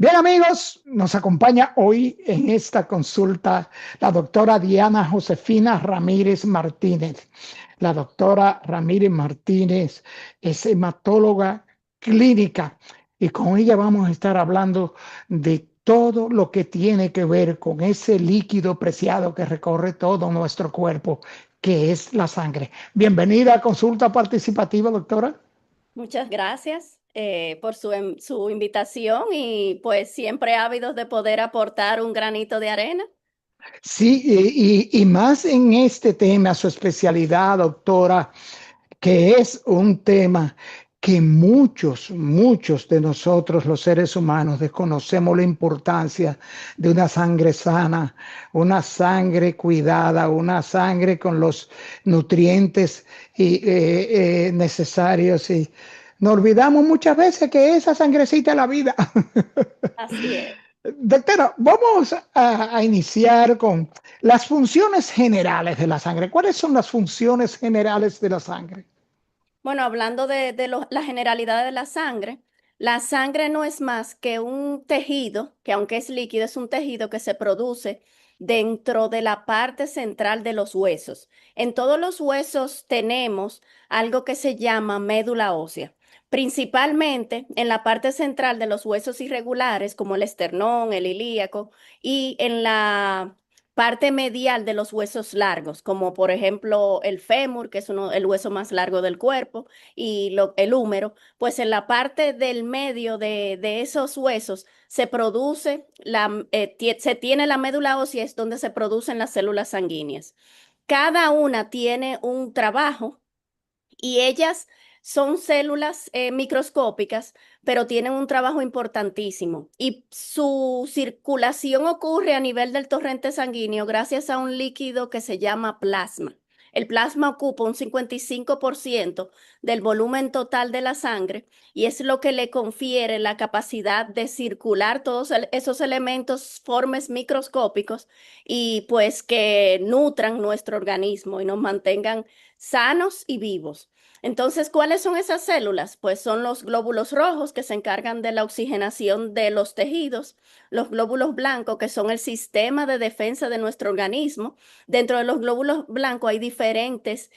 Bien, amigos, nos acompaña hoy en esta consulta la doctora Diana Josefina Ramírez Martínez. La doctora Ramírez Martínez es hematóloga clínica y con ella vamos a estar hablando de todo lo que tiene que ver con ese líquido preciado que recorre todo nuestro cuerpo, que es la sangre. Bienvenida a Consulta Participativa, doctora. Muchas gracias por su invitación y pues siempre ávidos de poder aportar un granito de arena. Sí, y más en este tema, su especialidad, doctora, que es un tema que muchos de nosotros, los seres humanos, desconocemos la importancia de una sangre sana, una sangre cuidada, una sangre con los nutrientes necesarios. Y nos olvidamos muchas veces que esa sangrecita es la vida. Así es. Doctora, vamos a iniciar con las funciones generales de la sangre. ¿Cuáles son las funciones generales de la sangre? Bueno, hablando de la generalidad de la sangre no es más que un tejido, que aunque es líquido, es un tejido que se produce dentro de la parte central de los huesos. En todos los huesos tenemos algo que se llama médula ósea. Principalmente en la parte central de los huesos irregulares, como el esternón, el ilíaco, y en la parte medial de los huesos largos, como por ejemplo el fémur, que es el hueso más largo del cuerpo, y el húmero, pues en la parte del medio de esos huesos se produce se tiene la médula ósea, es donde se producen las células sanguíneas. Cada una tiene un trabajo y ellas son células microscópicas, pero tienen un trabajo importantísimo. Y su circulación ocurre a nivel del torrente sanguíneo gracias a un líquido que se llama plasma. El plasma ocupa un 55% del volumen total de la sangre y es lo que le confiere la capacidad de circular todos esos elementos, formes microscópicos y pues que nutran nuestro organismo y nos mantengan sanos y vivos. Entonces, ¿cuáles son esas células? Pues son los glóbulos rojos que se encargan de la oxigenación de los tejidos, los glóbulos blancos que son el sistema de defensa de nuestro organismo. Dentro de los glóbulos blancos hay diferentes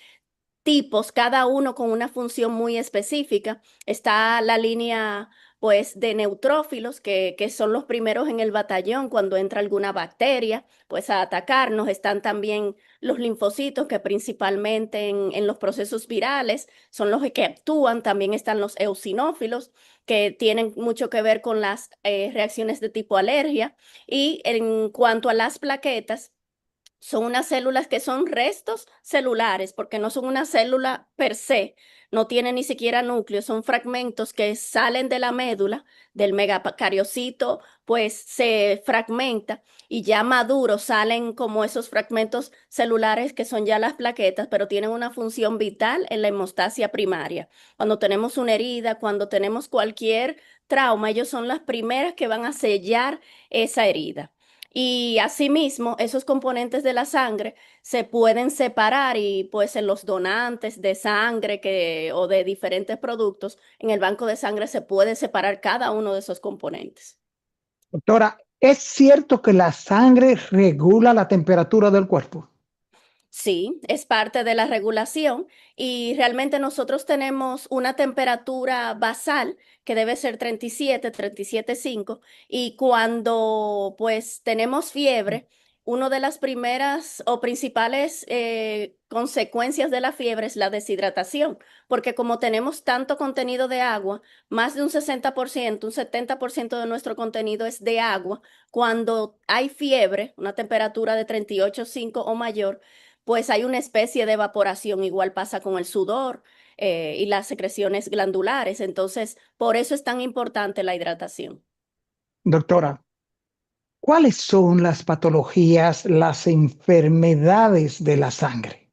tipos, cada uno con una función muy específica. Está la línea, pues, de neutrófilos, que son los primeros en el batallón cuando entra alguna bacteria, pues, a atacarnos. Están también los linfocitos, que principalmente en los procesos virales son los que actúan. También están los eosinófilos, que tienen mucho que ver con las reacciones de tipo alergia. Y en cuanto a las plaquetas, son unas células que son restos celulares, porque no son una célula per se, no tienen ni siquiera núcleo, son fragmentos que salen de la médula, del megacariocito, pues se fragmenta y ya maduros salen como esos fragmentos celulares que son ya las plaquetas, pero tienen una función vital en la hemostasia primaria. Cuando tenemos una herida, cuando tenemos cualquier trauma, ellos son las primeras que van a sellar esa herida. Y asimismo, esos componentes de la sangre se pueden separar y pues en los donantes de sangre o de diferentes productos, en el banco de sangre se puede separar cada uno de esos componentes. Doctora, ¿es cierto que la sangre regula la temperatura del cuerpo? Sí, es parte de la regulación y realmente nosotros tenemos una temperatura basal que debe ser 37,5 y cuando pues tenemos fiebre, una de las primeras o principales consecuencias de la fiebre es la deshidratación, porque como tenemos tanto contenido de agua, más de un 60%, un 70% de nuestro contenido es de agua, cuando hay fiebre, una temperatura de 38,5 o mayor, pues hay una especie de evaporación, igual pasa con el sudor y las secreciones glandulares. Entonces, por eso es tan importante la hidratación. Doctora, ¿cuáles son las patologías, las enfermedades de la sangre?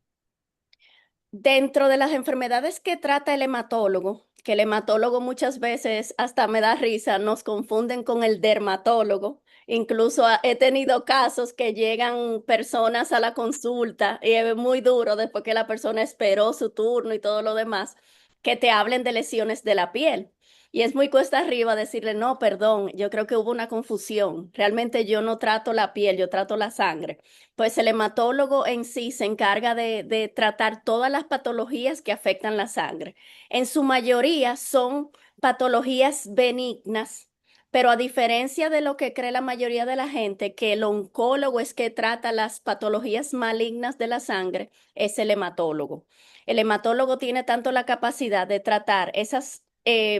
Dentro de las enfermedades que trata el hematólogo, que el hematólogo muchas veces hasta me da risa, nos confunden con el dermatólogo. Incluso he tenido casos que llegan personas a la consulta y es muy duro después que la persona esperó su turno y todo lo demás, que te hablen de lesiones de la piel. Y es muy cuesta arriba decirle, no, perdón, yo creo que hubo una confusión. Realmente yo no trato la piel, yo trato la sangre. Pues el hematólogo en sí se encarga de tratar todas las patologías que afectan la sangre. En su mayoría son patologías benignas, pero a diferencia de lo que cree la mayoría de la gente, que el oncólogo es que trata las patologías malignas de la sangre, es el hematólogo. El hematólogo tiene tanto la capacidad de tratar esas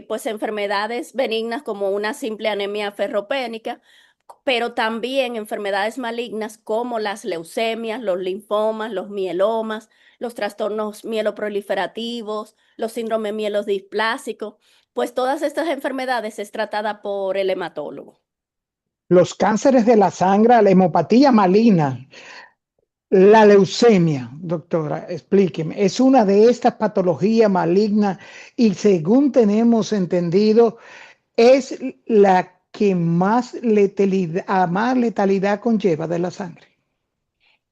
pues enfermedades benignas como una simple anemia ferropénica, pero también enfermedades malignas como las leucemias, los linfomas, los mielomas, los trastornos mieloproliferativos, los síndromes mielodisplásicos, pues todas estas enfermedades es tratada por el hematólogo. Los cánceres de la sangre, la hemopatía maligna, la leucemia, doctora, explíqueme, es una de estas patologías malignas y según tenemos entendido, es la que más letalidad conlleva de la sangre.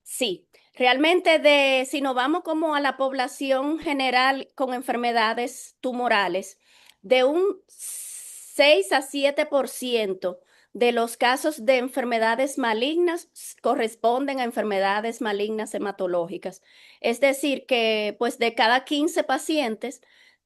Sí, realmente si nos vamos como a la población general con enfermedades tumorales, de un 6 a 7% de los casos de enfermedades malignas corresponden a enfermedades malignas hematológicas. Es decir, que pues de cada 15 pacientes,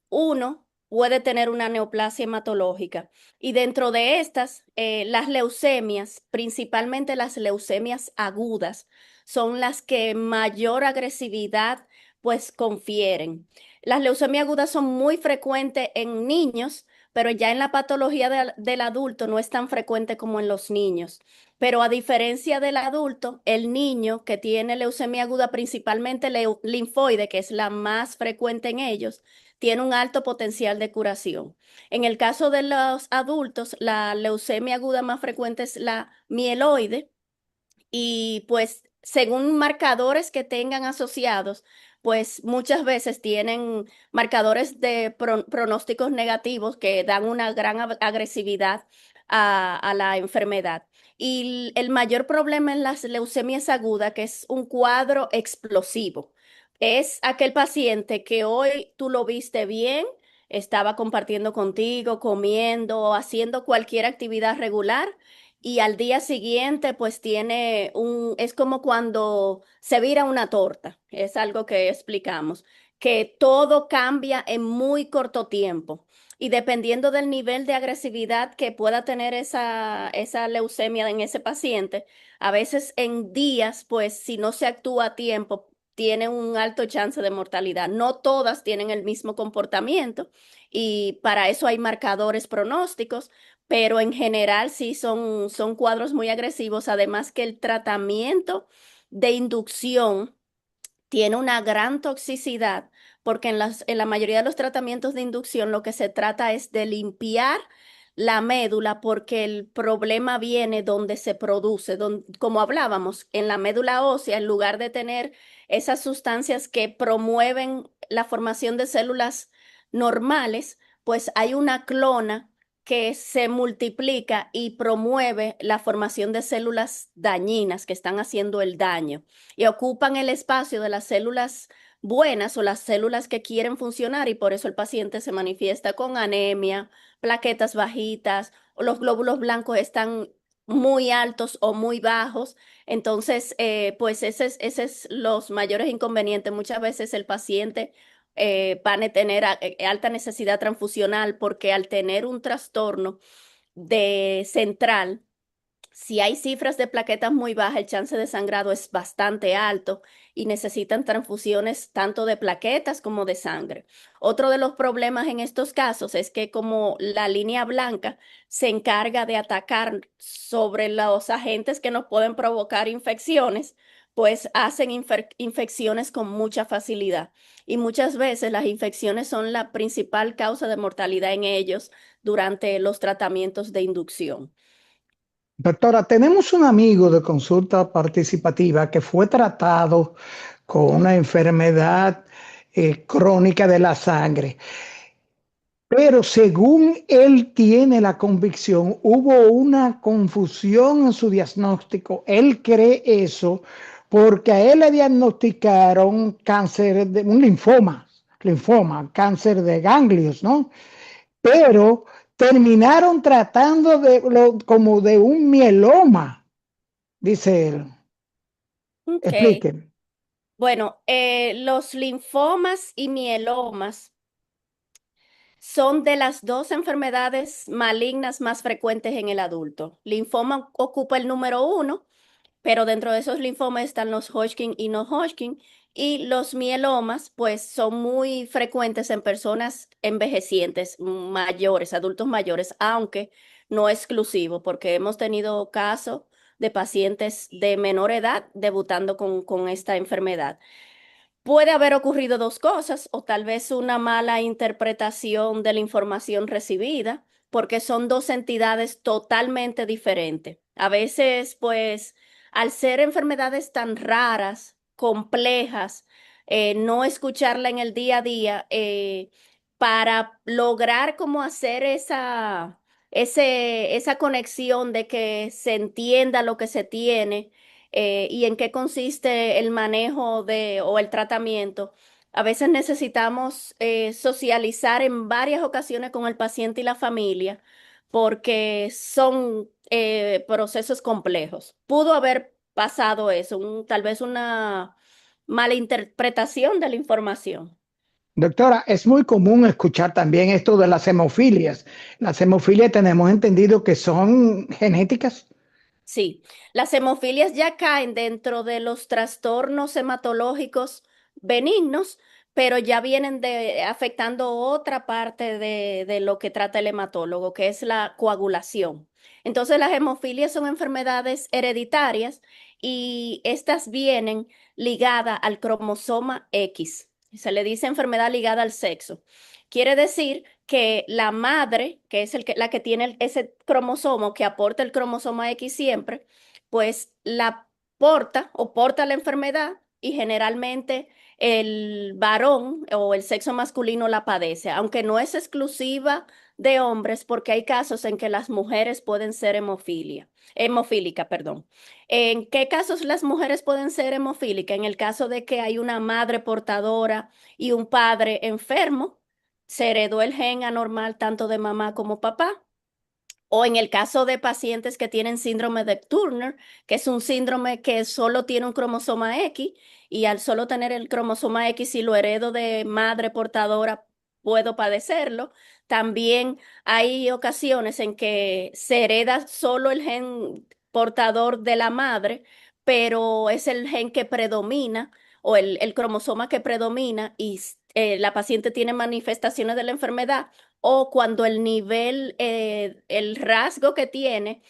uno puede tener una neoplasia hematológica. Y dentro de estas, las leucemias, principalmente las leucemias agudas, son las que mayor agresividad pues confieren. Las leucemias agudas son muy frecuentes en niños, pero ya en la patología del adulto no es tan frecuente como en los niños. Pero a diferencia del adulto, el niño que tiene leucemia aguda, principalmente linfoide, que es la más frecuente en ellos, tiene un alto potencial de curación. En el caso de los adultos, la leucemia aguda más frecuente es la mieloide y pues según marcadores que tengan asociados, pues muchas veces tienen marcadores de pronósticos negativos que dan una gran agresividad a la enfermedad. Y el mayor problema en las leucemias agudas, que es un cuadro explosivo, es aquel paciente que hoy tú lo viste bien, estaba compartiendo contigo, comiendo, haciendo cualquier actividad regular y al día siguiente pues es como cuando se vira una torta, es algo que explicamos, que todo cambia en muy corto tiempo y dependiendo del nivel de agresividad que pueda tener esa leucemia en ese paciente, a veces en días pues si no se actúa a tiempo, tiene un alto chance de mortalidad. No todas tienen el mismo comportamiento y para eso hay marcadores pronósticos, pero en general sí son cuadros muy agresivos, además que el tratamiento de inducción tiene una gran toxicidad, porque en la mayoría de los tratamientos de inducción lo que se trata es de limpiar la médula, porque el problema viene donde se produce, como hablábamos, en la médula ósea, en lugar de tener esas sustancias que promueven la formación de células normales, pues hay una clona que se multiplica y promueve la formación de células dañinas que están haciendo el daño y ocupan el espacio de las células buenas o las células que quieren funcionar y por eso el paciente se manifiesta con anemia, plaquetas bajitas o los glóbulos blancos están muy altos o muy bajos. Entonces, pues ese es los mayores inconvenientes. Muchas veces el paciente van a tener alta necesidad transfusional porque al tener un trastorno de central, si hay cifras de plaquetas muy bajas, el chance de sangrado es bastante alto y necesitan transfusiones tanto de plaquetas como de sangre. Otro de los problemas en estos casos es que como la línea blanca se encarga de atacar sobre los agentes que nos pueden provocar infecciones, pues hacen infecciones con mucha facilidad. Y muchas veces las infecciones son la principal causa de mortalidad en ellos durante los tratamientos de inducción. Doctora, tenemos un amigo de consulta participativa que fue tratado con una enfermedad crónica de la sangre, pero según él tiene la convicción, hubo una confusión en su diagnóstico. Él cree eso porque a él le diagnosticaron cáncer de un linfoma, cáncer de ganglios, ¿no? Pero terminaron tratando como de un mieloma, dice él. Ok. Explique. Bueno, los linfomas y mielomas son de las dos enfermedades malignas más frecuentes en el adulto. Linfoma ocupa el número uno, pero dentro de esos linfomas están los Hodgkin y no Hodgkin. Y los mielomas, pues, son muy frecuentes en personas envejecientes, mayores, adultos mayores, aunque no exclusivo, porque hemos tenido casos de pacientes de menor edad debutando con esta enfermedad. Puede haber ocurrido dos cosas, o tal vez una mala interpretación de la información recibida, porque son dos entidades totalmente diferentes. A veces, pues, al ser enfermedades tan raras, complejas, no escucharla en el día a día, para lograr como hacer esa conexión de que se entienda lo que se tiene y en qué consiste el manejo o el tratamiento. A veces necesitamos socializar en varias ocasiones con el paciente y la familia porque son procesos complejos. Pudo haber pasado eso, tal vez una mala interpretación de la información. Doctora, es muy común escuchar también esto de las hemofilias. Las hemofilias tenemos entendido que son genéticas. Sí, las hemofilias ya caen dentro de los trastornos hematológicos benignos, pero ya vienen afectando otra parte de lo que trata el hematólogo, que es la coagulación. Entonces, las hemofilias son enfermedades hereditarias y estas vienen ligadas al cromosoma X. Se le dice enfermedad ligada al sexo. Quiere decir que la madre, que es la que tiene ese cromosoma, que aporta el cromosoma X siempre, pues la porta o porta la enfermedad y generalmente el varón o el sexo masculino la padece, aunque no es exclusiva de hombres, porque hay casos en que las mujeres pueden ser hemofílica, perdón. ¿En qué casos las mujeres pueden ser hemofílicas? En el caso de que hay una madre portadora y un padre enfermo, se heredó el gen anormal tanto de mamá como papá. O en el caso de pacientes que tienen síndrome de Turner, que es un síndrome que solo tiene un cromosoma X, y al solo tener el cromosoma X, si lo heredo de madre portadora, puedo padecerlo. También hay ocasiones en que se hereda solo el gen portador de la madre, pero es el gen que predomina o el cromosoma que predomina y la paciente tiene manifestaciones de la enfermedad o cuando el nivel, el rasgo que tiene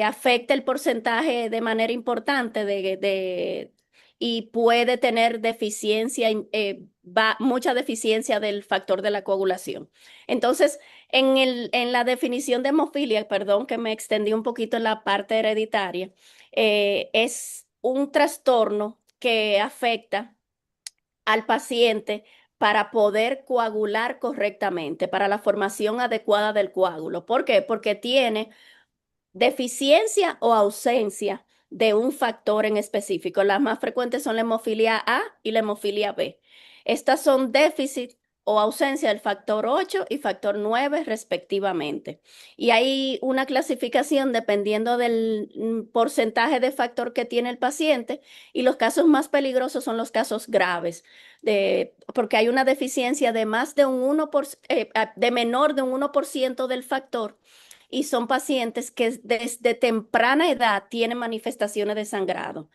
afecta el porcentaje de manera importante y puede tener deficiencia, mucha deficiencia del factor de la coagulación. Entonces, en la definición de hemofilia, perdón que me extendí un poquito en la parte hereditaria, es un trastorno que afecta al paciente para poder coagular correctamente, para la formación adecuada del coágulo. ¿Por qué? Porque tiene deficiencia o ausencia de un factor en específico. Las más frecuentes son la hemofilia A y la hemofilia B. Estas son déficit o ausencia del factor 8 y factor 9 respectivamente. Y hay una clasificación dependiendo del porcentaje de factor que tiene el paciente y los casos más peligrosos son los casos graves, porque hay una deficiencia de más de un 1%, de menor de un 1% del factor y son pacientes que desde temprana edad tienen manifestaciones de sangrado.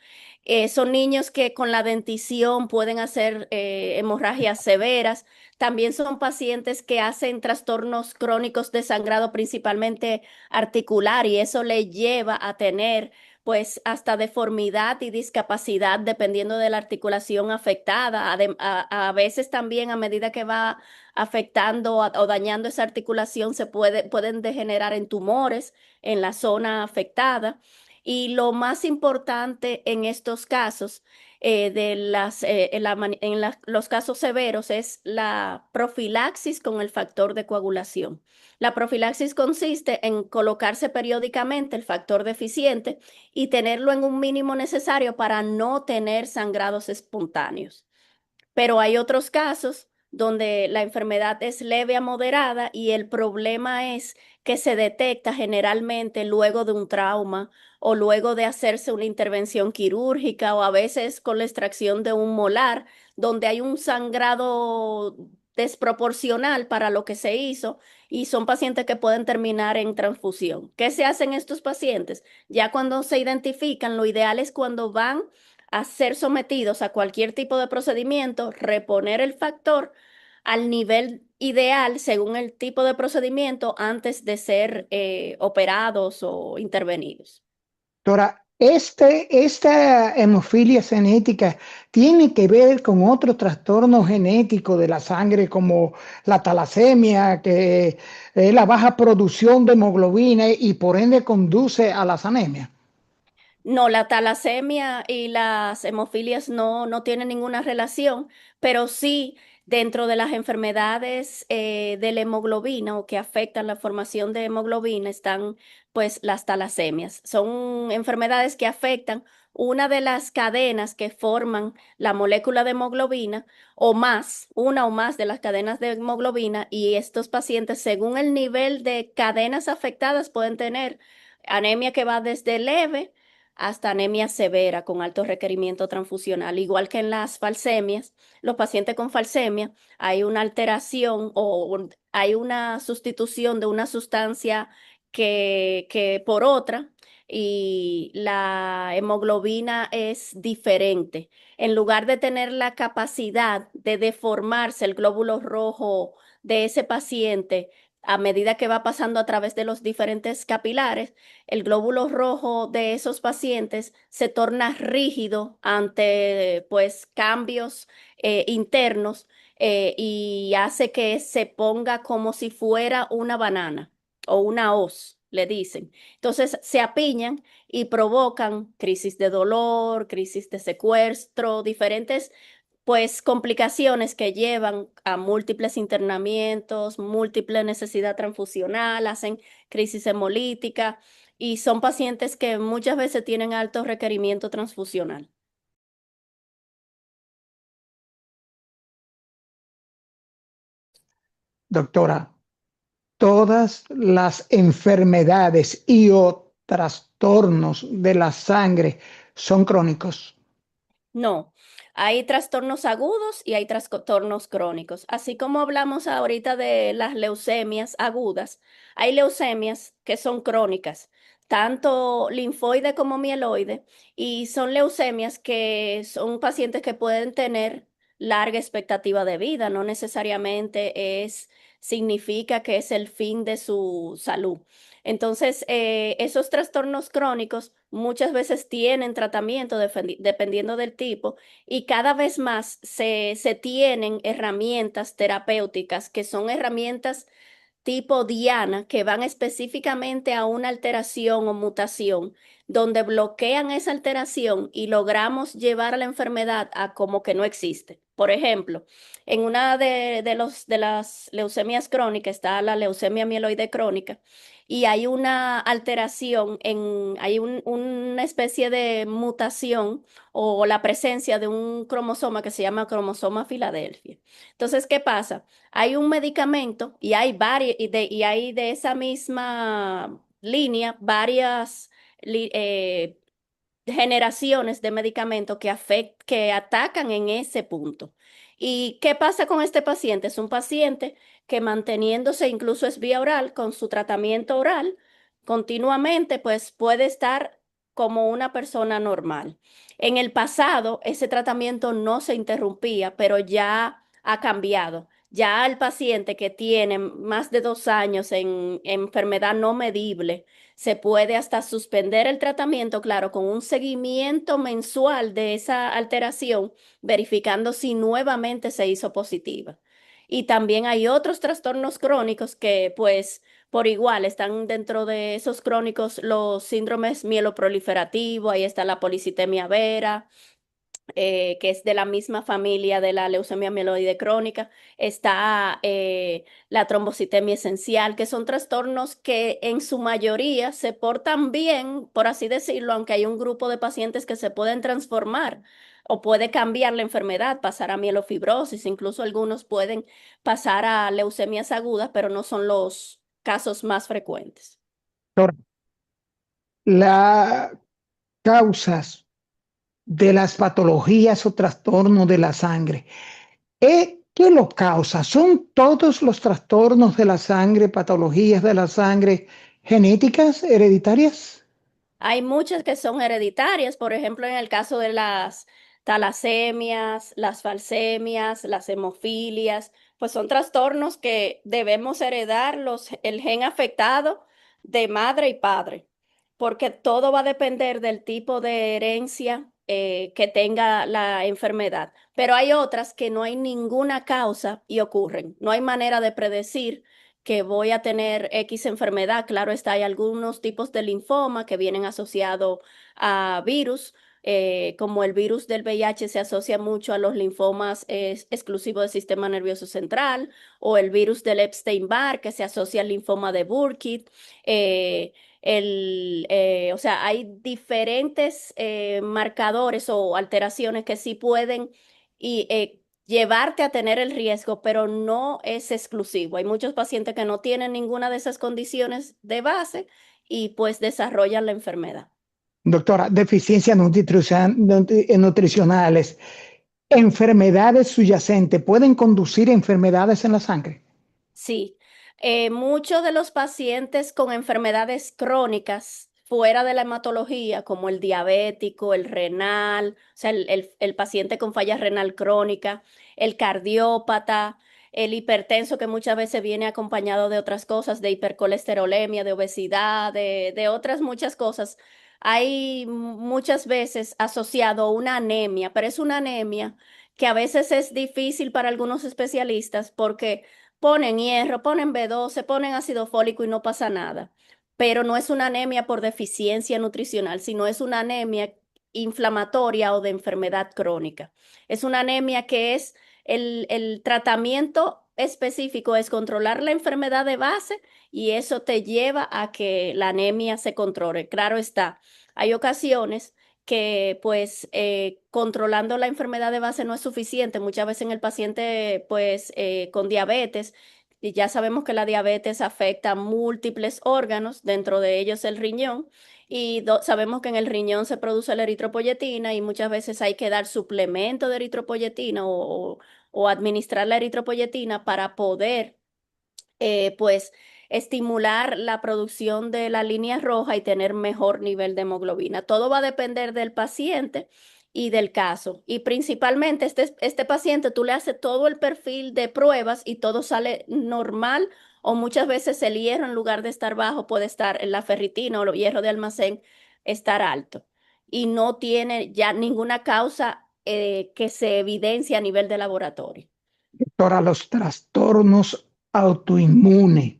Son niños que con la dentición pueden hacer hemorragias severas. También son pacientes que hacen trastornos crónicos de sangrado, principalmente articular, y eso le lleva a tener pues hasta deformidad y discapacidad dependiendo de la articulación afectada. A veces también a medida que va afectando o dañando esa articulación, pueden degenerar en tumores en la zona afectada. Y lo más importante en estos casos, los casos severos, es la profilaxis con el factor de coagulación. La profilaxis consiste en colocarse periódicamente el factor deficiente y tenerlo en un mínimo necesario para no tener sangrados espontáneos. Pero hay otros casos donde la enfermedad es leve a moderada y el problema es que se detecta generalmente luego de un trauma o luego de hacerse una intervención quirúrgica o a veces con la extracción de un molar, donde hay un sangrado desproporcional para lo que se hizo y son pacientes que pueden terminar en transfusión. ¿Qué se hace en estos pacientes? Ya cuando se identifican, lo ideal es cuando van a ser sometidos a cualquier tipo de procedimiento, reponer el factor al nivel ideal según el tipo de procedimiento antes de ser operados o intervenidos. Doctora, esta hemofilia genética tiene que ver con otro trastorno genético de la sangre como la talasemia, que es la baja producción de hemoglobina y por ende conduce a las anemias. No, la talasemia y las hemofilias no tienen ninguna relación, pero sí dentro de las enfermedades de la hemoglobina o que afectan la formación de hemoglobina están pues las talasemias. Son enfermedades que afectan una de las cadenas que forman la molécula de hemoglobina o más, una o más de las cadenas de hemoglobina y estos pacientes según el nivel de cadenas afectadas pueden tener anemia que va desde leve hasta anemia severa con alto requerimiento transfusional. Igual que en las falsemias, los pacientes con falsemia hay una alteración o hay una sustitución de una sustancia que por otra y la hemoglobina es diferente. En lugar de tener la capacidad de deformarse el glóbulo rojo de ese paciente a medida que va pasando a través de los diferentes capilares, el glóbulo rojo de esos pacientes se torna rígido ante pues cambios internos y hace que se ponga como si fuera una banana o una hoz, le dicen. Entonces se apiñan y provocan crisis de dolor, crisis de secuestro, diferentes pues complicaciones que llevan a múltiples internamientos, múltiple necesidad transfusional, hacen crisis hemolítica y son pacientes que muchas veces tienen alto requerimiento transfusional. Doctora, todas las enfermedades y o trastornos de la sangre son crónicos. No, hay trastornos agudos y hay trastornos crónicos. Así como hablamos ahorita de las leucemias agudas, hay leucemias que son crónicas, tanto linfoide como mieloide, y son leucemias que son pacientes que pueden tener larga expectativa de vida, no necesariamente significa que es el fin de su salud. Entonces, esos trastornos crónicos muchas veces tienen tratamiento dependiendo del tipo y cada vez más se tienen herramientas terapéuticas que son herramientas tipo Diana que van específicamente a una alteración o mutación, donde bloquean esa alteración y logramos llevar a la enfermedad a como que no existe. Por ejemplo, en una de las leucemias crónicas está la leucemia mieloide crónica y hay una alteración, una especie de mutación o la presencia de un cromosoma que se llama cromosoma Filadelfia. Entonces, ¿qué pasa? Hay un medicamento y hay varios, y hay de esa misma línea varias generaciones de medicamentos que atacan en ese punto. ¿Y qué pasa con este paciente? Es un paciente que manteniéndose incluso es vía oral, con su tratamiento oral, continuamente, pues puede estar como una persona normal. En el pasado, ese tratamiento no se interrumpía, pero ya ha cambiado. Ya el paciente que tiene más de 2 años en enfermedad no medible, se puede hasta suspender el tratamiento, claro, con un seguimiento mensual de esa alteración, verificando si nuevamente se hizo positiva. Y también hay otros trastornos crónicos que, pues, por igual están dentro de esos crónicos los síndromes mieloproliferativos, ahí está la policitemia vera, que es de la misma familia de la leucemia mieloide crónica. Está la trombocitemia esencial, que son trastornos que en su mayoría se portan bien, por así decirlo, aunque hay un grupo de pacientes que se pueden transformar o puede cambiar la enfermedad, pasar a mielofibrosis, incluso algunos pueden pasar a leucemias agudas, pero no son los casos más frecuentes. Doctora, las causas de las patologías o trastornos de la sangre. ¿Qué los causa? ¿Son todos los trastornos de la sangre, patologías de la sangre genéticas, hereditarias? Hay muchas que son hereditarias, por ejemplo, en el caso de las talasemias, las falcemias, las hemofilias, pues son trastornos que debemos heredar el gen afectado de madre y padre, porque todo va a depender del tipo de herencia que tenga la enfermedad. Pero hay otras que no hay ninguna causa y ocurren. No hay manera de predecir que voy a tener X enfermedad. Claro está, hay algunos tipos de linfoma que vienen asociados a virus, como el virus del VIH se asocia mucho a los linfomas exclusivos del sistema nervioso central, o el virus del Epstein-Barr que se asocia al linfoma de Burkitt. eh, o sea, hay diferentes marcadores o alteraciones que sí pueden y, llevarte a tener el riesgo, pero no es exclusivo. Hay muchos pacientes que no tienen ninguna de esas condiciones de base y pues desarrollan la enfermedad. Doctora, deficiencias nutricionales, enfermedades subyacentes, ¿pueden conducir a enfermedades en la sangre? Sí, muchos de los pacientes con enfermedades crónicas fuera de la hematología, como el diabético, el renal, o sea, el paciente con falla renal crónica, el cardiópata, el hipertenso que muchas veces viene acompañado de otras cosas, de hipercolesterolemia, de obesidad, de otras muchas cosas, hay muchas veces asociado a una anemia, pero es una anemia que a veces es difícil para algunos especialistas porque ponen hierro, ponen B12, ponen ácido fólico y no pasa nada. Pero no es una anemia por deficiencia nutricional, sino es una anemia inflamatoria o de enfermedad crónica. Es una anemia que es el tratamiento específico es controlar la enfermedad de base y eso te lleva a que la anemia se controle. Claro está, hay ocasiones que pues controlando la enfermedad de base no es suficiente. Muchas veces en el paciente pues con diabetes, y ya sabemos que la diabetes afecta múltiples órganos, dentro de ellos el riñón, y sabemos que en el riñón se produce la eritropoyetina y muchas veces hay que dar suplemento de eritropoyetina o administrar la eritropoyetina para poder pues estimular la producción de la línea roja y tener mejor nivel de hemoglobina. Todo va a depender del paciente y del caso. Y principalmente este paciente, tú le haces todo el perfil de pruebas y todo sale normal o muchas veces el hierro en lugar de estar bajo puede estar en la ferritina o el hierro de almacén estar alto y no tiene ya ninguna causa que se evidencie a nivel de laboratorio. Doctora, los trastornos autoinmunes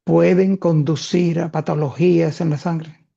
pueden conducir a patologías en la sangre.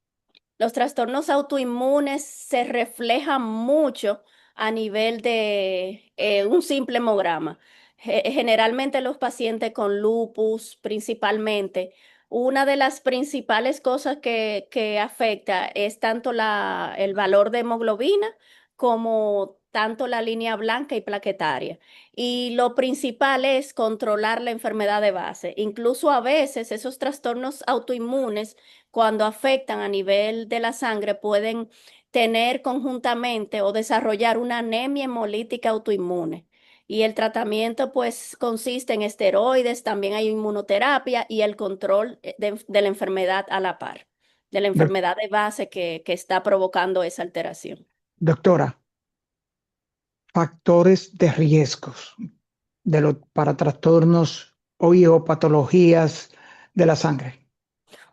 Los trastornos autoinmunes se reflejan mucho a nivel de un simple hemograma. Generalmente los pacientes con lupus, principalmente, una de las principales cosas que afecta es tanto el valor de hemoglobina como tanto la línea blanca y plaquetaria. Y lo principal es controlar la enfermedad de base. Incluso a veces esos trastornos autoinmunes cuando afectan a nivel de la sangre, pueden tener conjuntamente o desarrollar una anemia hemolítica autoinmune. Y el tratamiento pues consiste en esteroides, también hay inmunoterapia y el control de la enfermedad a la par, de la Doc- enfermedad de base que está provocando esa alteración. Doctora, factores de riesgos para trastornos o patologías de la sangre.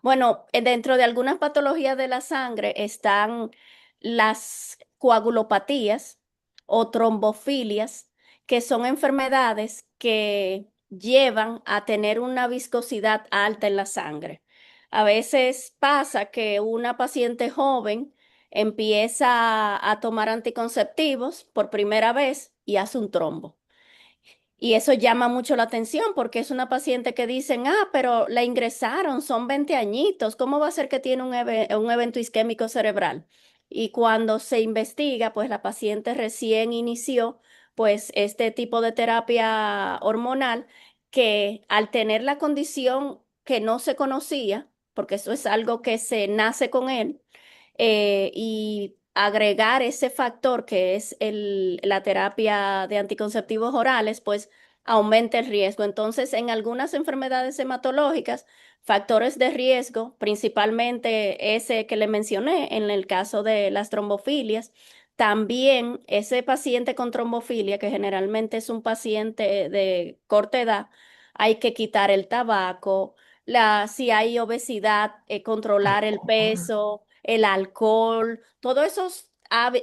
Bueno, dentro de algunas patologías de la sangre están las coagulopatías o trombofilias, que son enfermedades que llevan a tener una viscosidad alta en la sangre. A veces pasa que una paciente joven empieza a tomar anticonceptivos por primera vez y hace un trombo. Y eso llama mucho la atención porque es una paciente que dicen, pero la ingresaron, son 20 añitos, ¿cómo va a ser que tiene un evento isquémico cerebral? Y cuando se investiga, pues la paciente recién inició pues este tipo de terapia hormonal que al tener la condición que no se conocía, porque eso es algo que se nace con él, y agregar ese factor que es la terapia de anticonceptivos orales, pues aumenta el riesgo. Entonces, en algunas enfermedades hematológicas, factores de riesgo, principalmente ese que le mencioné en el caso de las trombofilias, también ese paciente con trombofilia, que generalmente es un paciente de corta edad, hay que quitar el tabaco, si hay obesidad, controlar el Alcohol. peso, el alcohol, todos esos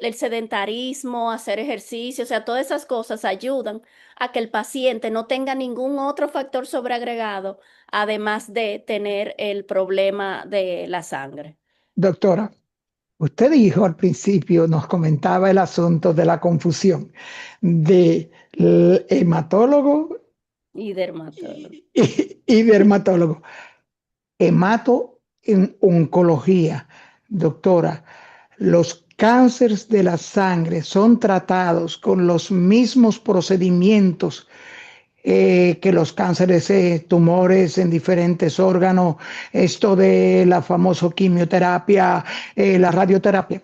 el sedentarismo, hacer ejercicio, o sea, todas esas cosas ayudan a que el paciente no tenga ningún otro factor sobreagregado, además de tener el problema de la sangre Doctora, usted dijo al principio, nos comentaba el asunto de la confusión de hematólogo y dermatólogo. y dermatólogo. Hemato en oncología. Doctora, los cánceres de la sangre son tratados con los mismos procedimientos que los cánceres, tumores en diferentes órganos, esto de la famosa quimioterapia, la radioterapia.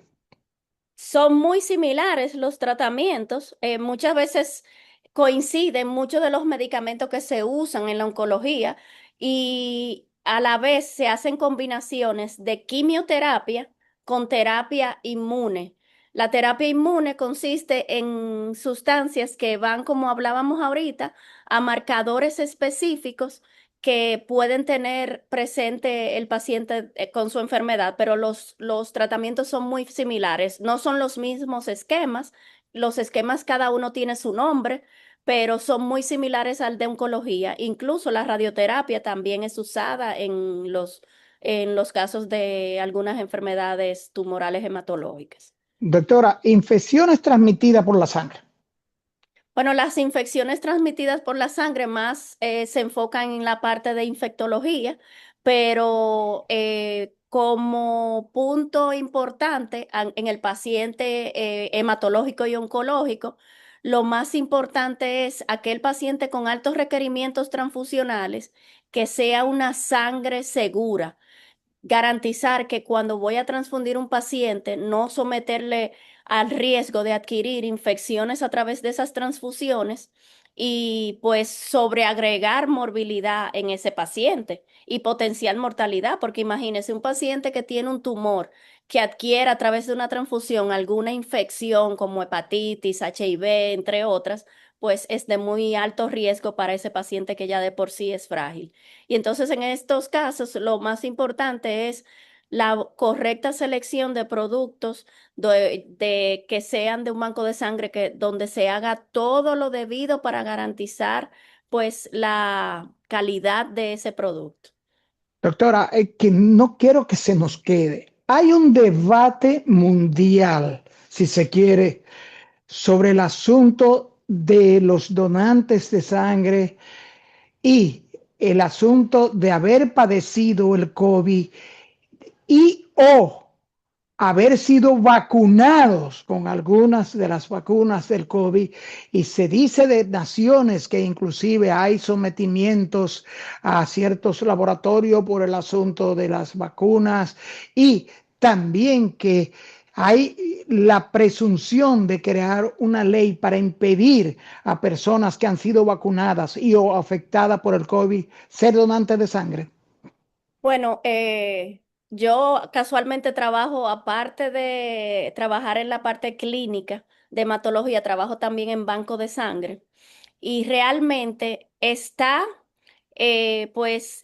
Son muy similares los tratamientos. Muchas veces coinciden muchos de los medicamentos que se usan en la oncología y a la vez se hacen combinaciones de quimioterapia con terapia inmune. La terapia inmune consiste en sustancias que van, como hablábamos ahorita, a marcadores específicos que pueden tener presente el paciente con su enfermedad, pero los tratamientos son muy similares. No son los mismos esquemas. Los esquemas cada uno tiene su nombre, pero son muy similares al de oncología. Incluso la radioterapia también es usada en los casos de algunas enfermedades tumorales hematológicas. Doctora, infecciones transmitidas por la sangre. Bueno, las infecciones transmitidas por la sangre más se enfocan en la parte de infectología, pero como punto importante en el paciente hematológico y oncológico, lo más importante es aquel paciente con altos requerimientos transfusionales, que sea una sangre segura, garantizar que cuando voy a transfundir un paciente, no someterle al riesgo de adquirir infecciones a través de esas transfusiones y pues sobreagregar morbilidad en ese paciente y potencial mortalidad, porque imagínese un paciente que tiene un tumor que adquiera a través de una transfusión alguna infección como hepatitis, HIV, entre otras, pues es de muy alto riesgo para ese paciente que ya de por sí es frágil. Y entonces en estos casos lo más importante es la correcta selección de productos de que sean de un banco de sangre donde se haga todo lo debido para garantizar pues la calidad de ese producto. Doctora, que no quiero que se nos quede. Hay un debate mundial, si se quiere, sobre el asunto de los donantes de sangre y el asunto de haber padecido el COVID y o haber sido vacunados con algunas de las vacunas del COVID, y se dice de naciones que inclusive hay sometimientos a ciertos laboratorios por el asunto de las vacunas, y también que hay la presunción de crear una ley para impedir a personas que han sido vacunadas y o afectadas por el COVID ser donantes de sangre. Bueno, yo casualmente trabajo, aparte de trabajar en la parte clínica de hematología, trabajo también en banco de sangre y realmente está pues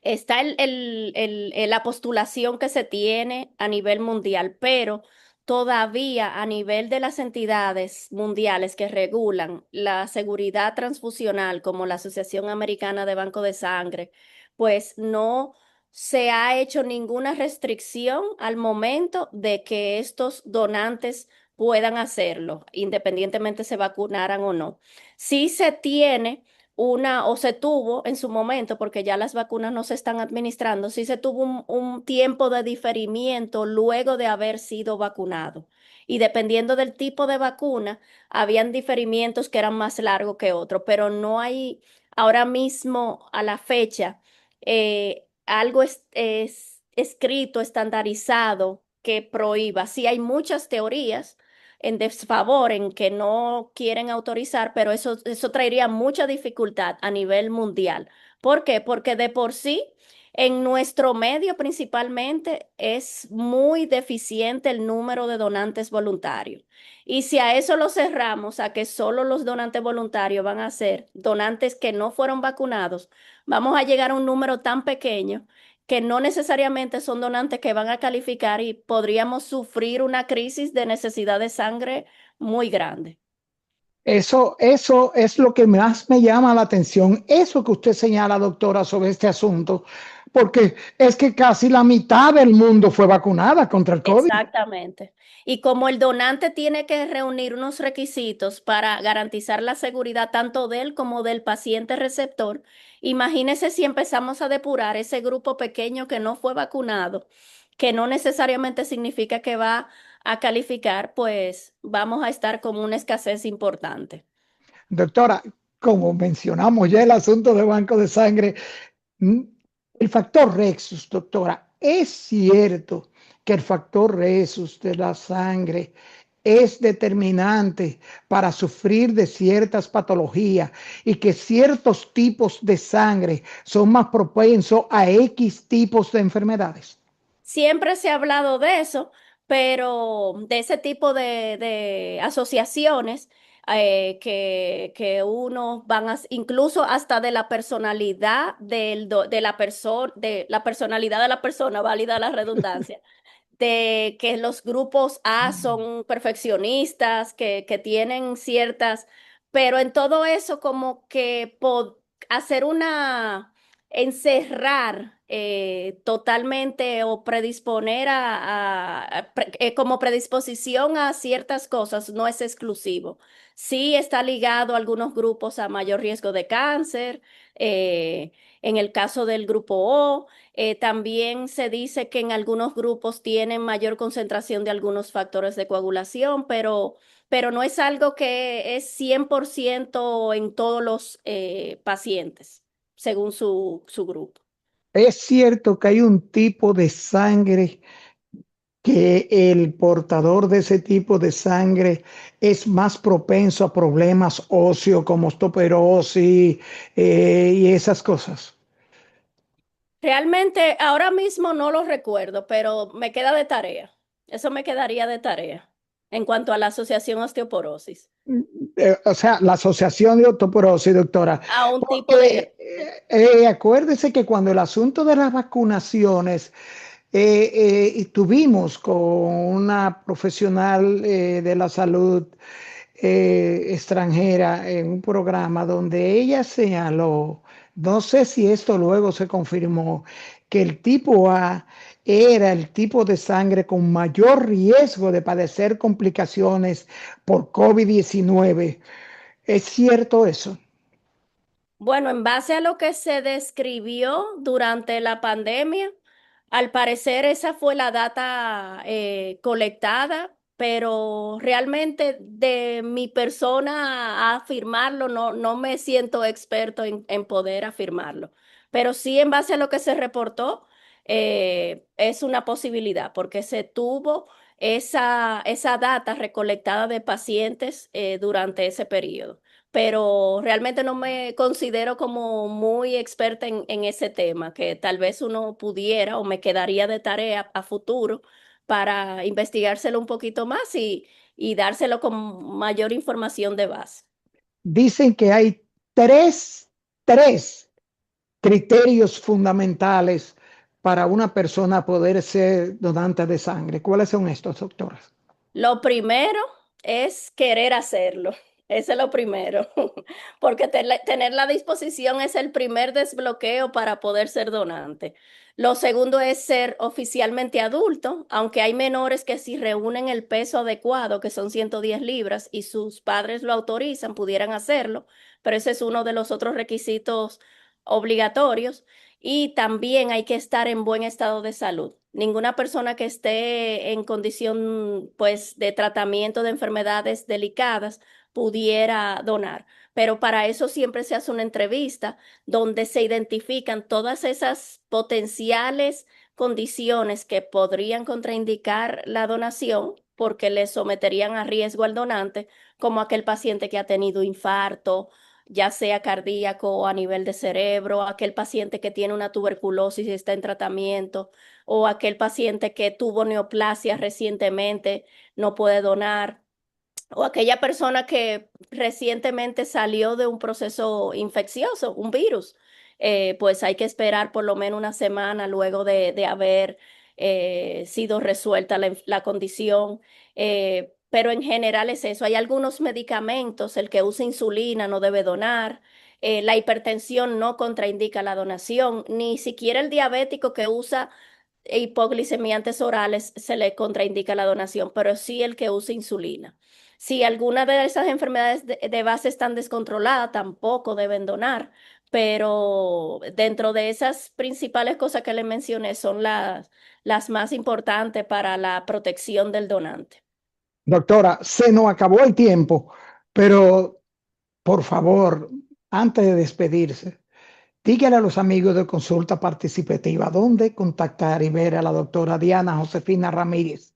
está la postulación que se tiene a nivel mundial, pero todavía a nivel de las entidades mundiales que regulan la seguridad transfusional, como la Asociación Americana de Banco de Sangre, pues no se ha hecho ninguna restricción al momento de que estos donantes puedan hacerlo, independientemente se vacunaran o no. Sí se tiene o se tuvo en su momento, porque ya las vacunas no se están administrando, sí se tuvo un tiempo de diferimiento luego de haber sido vacunado. Y dependiendo del tipo de vacuna, habían diferimientos que eran más largos que otros, pero no hay ahora mismo a la fecha algo es escrito, estandarizado que prohíba. Sí, hay muchas teorías en desfavor, en que no quieren autorizar, pero eso traería mucha dificultad a nivel mundial. ¿Por qué? Porque de por sí, en nuestro medio principalmente, es muy deficiente el número de donantes voluntarios. Y si a eso lo cerramos, a que solo los donantes voluntarios van a ser donantes que no fueron vacunados, vamos a llegar a un número tan pequeño que no necesariamente son donantes que van a calificar y podríamos sufrir una crisis de necesidad de sangre muy grande. Eso es lo que más me llama la atención, eso que usted señala, doctora, sobre este asunto, porque es que casi la mitad del mundo fue vacunada contra el COVID. Exactamente. Y como el donante tiene que reunir unos requisitos para garantizar la seguridad tanto de él como del paciente receptor, imagínese si empezamos a depurar ese grupo pequeño que no fue vacunado, que no necesariamente significa que va a calificar, pues vamos a estar con una escasez importante. Doctora, como mencionamos ya el asunto de banco de sangre, mm, el factor Rhesus, doctora, ¿es cierto que el factor Rhesus de la sangre es determinante para sufrir de ciertas patologías y que ciertos tipos de sangre son más propensos a X tipos de enfermedades? Siempre se ha hablado de eso, pero de ese tipo de asociaciones que uno van a, incluso hasta de la personalidad de la persona, de la personalidad de la persona, válida la redundancia, de que los grupos A son perfeccionistas, que tienen ciertas, pero en todo eso como que hacer encerrar totalmente o predisponer como predisposición a ciertas cosas no es exclusivo. Sí está ligado a algunos grupos a mayor riesgo de cáncer, en el caso del grupo O. También se dice que en algunos grupos tienen mayor concentración de algunos factores de coagulación, pero no es algo que es 100% en todos los pacientes, según su grupo. ¿Es cierto que hay un tipo de sangre que el portador de ese tipo de sangre es más propenso a problemas óseos como osteoporosis y esas cosas? Realmente ahora mismo no lo recuerdo, pero me queda de tarea. Eso me quedaría de tarea en cuanto a la asociación osteoporosis, O sea, la asociación de osteoporosis, doctora, a un tipo de porque acuérdese que cuando el asunto de las vacunaciones, estuvimos con una profesional de la salud extranjera en un programa donde ella señaló, no sé si esto luego se confirmó, que el tipo A era el tipo de sangre con mayor riesgo de padecer complicaciones por COVID-19. ¿Es cierto eso? Bueno, en base a lo que se describió durante la pandemia, al parecer esa fue la data colectada, pero realmente de mi persona a afirmarlo, no me siento experto en poder afirmarlo. Pero sí, en base a lo que se reportó, es una posibilidad, porque se tuvo esa data recolectada de pacientes durante ese periodo, pero realmente no me considero como muy experta en ese tema, que tal vez uno pudiera o me quedaría de tarea a futuro para investigárselo un poquito más y dárselo con mayor información de base. Dicen que hay tres, tres criterios fundamentales para una persona poder ser donante de sangre. ¿Cuáles son estos, doctoras? Lo primero es querer hacerlo. Ese es lo primero, porque tener la disposición es el primer desbloqueo para poder ser donante. Lo segundo es ser oficialmente adulto, aunque hay menores que si reúnen el peso adecuado, que son 110 libras, y sus padres lo autorizan, pudieran hacerlo, pero ese es uno de los otros requisitos obligatorios. Y también hay que estar en buen estado de salud. Ninguna persona que esté en condición, pues, de tratamiento de enfermedades delicadas pudiera donar. Pero para eso siempre se hace una entrevista donde se identifican todas esas potenciales condiciones que podrían contraindicar la donación porque le someterían a riesgo al donante, como aquel paciente que ha tenido infarto, ya sea cardíaco o a nivel de cerebro, aquel paciente que tiene una tuberculosis y está en tratamiento, o aquel paciente que tuvo neoplasia recientemente, no puede donar, o aquella persona que recientemente salió de un proceso infeccioso, un virus. Pues hay que esperar por lo menos una semana luego de haber sido resuelta la condición. Pero en general es eso. Hay algunos medicamentos, el que usa insulina no debe donar. La hipertensión no contraindica la donación, ni siquiera el diabético que usa hipoglicemiantes orales se le contraindica la donación, pero sí el que usa insulina. Si alguna de esas enfermedades de base están descontroladas, tampoco deben donar, pero dentro de esas principales cosas que le mencioné son las más importantes para la protección del donante. Doctora, se nos acabó el tiempo, pero por favor, antes de despedirse, dígale a los amigos de Consulta Participativa dónde contactar y ver a la doctora Diana Josefina Ramírez.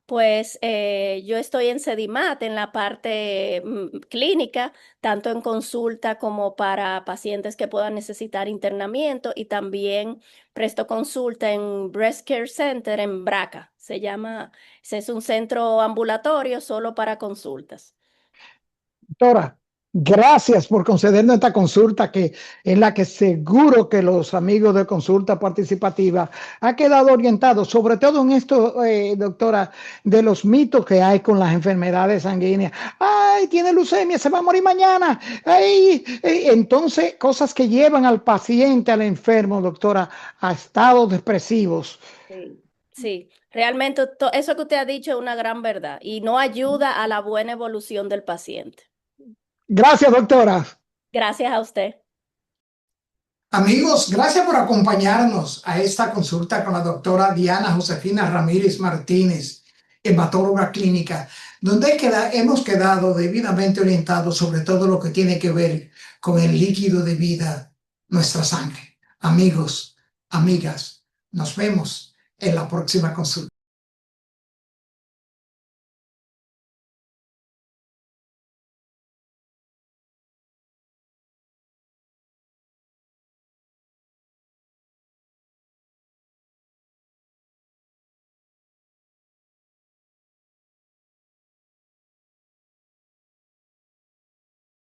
Pues yo estoy en Sedimat en la parte clínica, tanto en consulta como para pacientes que puedan necesitar internamiento y también presto consulta en Breast Care Center en Braca. Se llama, ese es un centro ambulatorio solo para consultas. Doctora, gracias por concedernos esta consulta que en la que seguro que los amigos de Consulta Participativa han quedado orientados, sobre todo en esto, doctora, de los mitos que hay con las enfermedades sanguíneas. Ay, tiene leucemia, se va a morir mañana. Ay, entonces, cosas que llevan al paciente, al enfermo, doctora, a estados depresivos. Sí, sí, realmente eso que usted ha dicho es una gran verdad y no ayuda a la buena evolución del paciente. Gracias, doctora. Gracias a usted. Amigos, gracias por acompañarnos a esta consulta con la doctora Diana Josefina Ramírez Martínez, hematóloga clínica, donde hemos quedado debidamente orientados sobre todo lo que tiene que ver con el líquido de vida, nuestra sangre. Amigos, amigas, nos vemos en la próxima consulta.